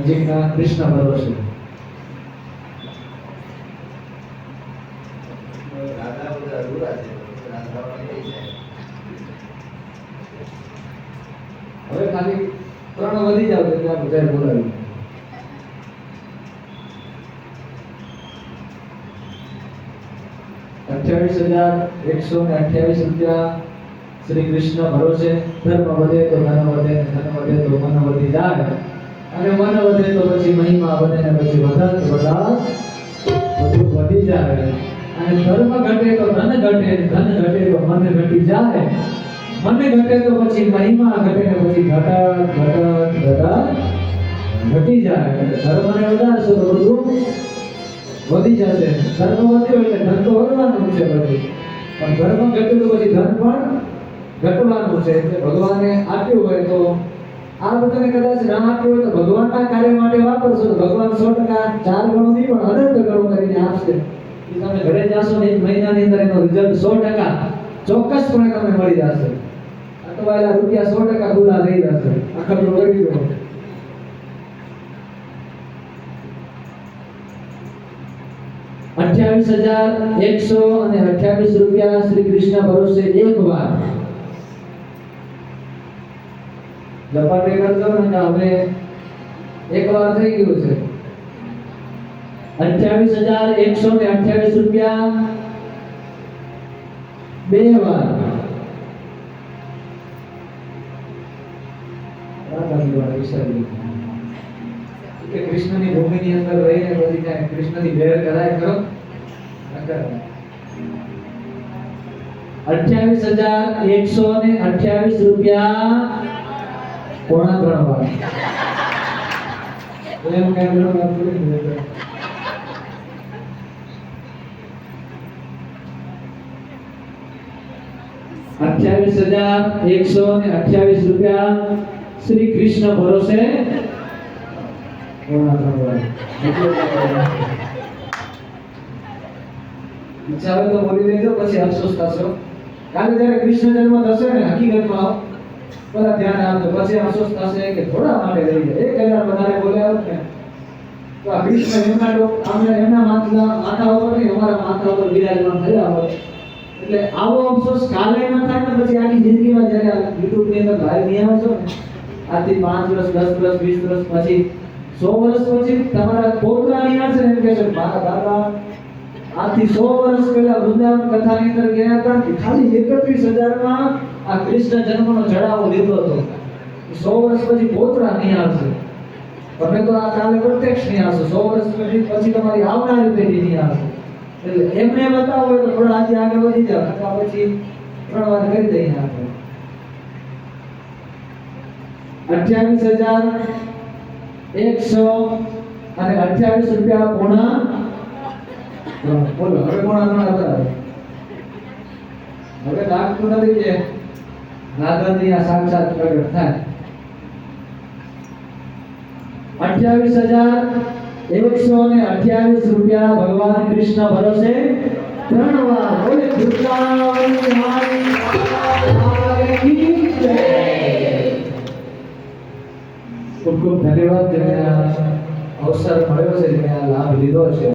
નજીકના કૃષ્ણ ભરોસે. હવે ખાલી 3 વધી જાવ તો ત્યાં બધા બોલાવી. ₹28,128 શ્રી કૃષ્ણ ભરોસે. ધર્મ વધે તો ધન વધે, ધન વધે તો મન વધી જાય, અને મન વધે તો પછી મહિમા વધે, ને પછી વધત બધું વધી જાય. અને ધર્મ ઘટે તો ધન ઘટે, ધન ઘટે તો મન ઘટી જાય, મન ઘટે તો પછી મહિમા ઘટે, ને પછી ઘટત ઘટી જાય. ધર્મને વધારશો તો બધું વધી જશે. ધર્મ વધ્યો એટલે ધન તો વધવાનું છે પછી, પણ ધર્મ ઘટ્યું તો પછી ધન પણ ઘટવાનું છે. એટલે ભગવાને આપ્યું હોય તો આ બધાને કદાચ ના આપ્યું હોય તો ભગવાનના કાર્ય માટે વાપરશો તો ભગવાન 100% 4 ગણું નહીં પણ અનંત ગણું કરીને આપશે. તમે ઘરે જાશો ને 1 મહિનાની અંદર એનો રિઝલ્ટ 100% ચોક્કસપણે તમને મળી જશે. અથવા એલા રૂપિયા 100% ખુલ્લા થઈ જશે. આખા તો કરી દો. ₹28,128 શ્રી કૃષ્ણ ભરોસે એક વાર લપાટે કરજો ને. હવે એક વાર થઈ ગયું છે. ₹28,128 બે વાર. કે કૃષ્ણની ભૂમિની અંદર રહીને બધી કાંઈ કૃષ્ણની બેર કરાય કરો. ₹28,128 પોણા 3 વાર. એમ કેમ લો ₹28,128 શ્રી કૃષ્ણ ભરોસે પોણા 3 વાર. ઈચ્છા હોય તો બોલી લેજો, પછી અફસોસ થશો. કાલે જ્યારે કૃષ્ણ જન્મ થશે ને હકીકતમાં બધા ધ્યાન આપજો. પછી અફસોસ થશે કે થોડા માટે રહી જાય. 1000 વધારે બોલ્યા હોત ને તો આ કૃષ્ણ એમના માથા ઉપર નહીં, અમારા માથા ઉપર વિરાજમાન થયા હોત. એટલે આવો અફસોસ કાલે ન થાય ને પછી આખી જિંદગીમાં જ્યારે યુટ્યુબ ની અંદર લાઈવ નહીં આવશો ને, આજથી 5 વર્ષ 10 વર્ષ 20 વર્ષ પછી 100 વર્ષ પછી તમારા પોતરા નહીં આવશે ને એમ કહેશો મારા દાદા આજથી 100 વર્ષ પહેલા વૃંદાવન કથાની અંદર ગયા હતા કે ખાલી 31,000 માં આ કૃષ્ણ જન્મનો ચડાવો લીધો હતો. 100 વર્ષ પછી પોતરા નહીં આવશે. તમે તો આ કાલે પ્રત્યક્ષ નહીં આવશો. 100 વર્ષ પછી તમારી આવનારી પેઢી નહીં આવશે. એટલે એમને બતાવો હોય તો થોડા આજે આગળ વધી જાવ, અથવા પછી 3 વાર કરી દઈએ આપણે. ₹28,128 પોણા 3. બોલો હવે પોણા 3 હતા. હવે લાગતું નથી કે નાગરની આ સાક્ષાત પ્રગટ થાય. ₹28,128 ભગવાન કૃષ્ણ ભરોસે 3 વાર. બોલે વૃંદાવન બિહારી કી જય. ખૂબ ખૂબ ધન્યવાદ જેને અવસર મળ્યો છે, જેને આ લાભ લીધો છે.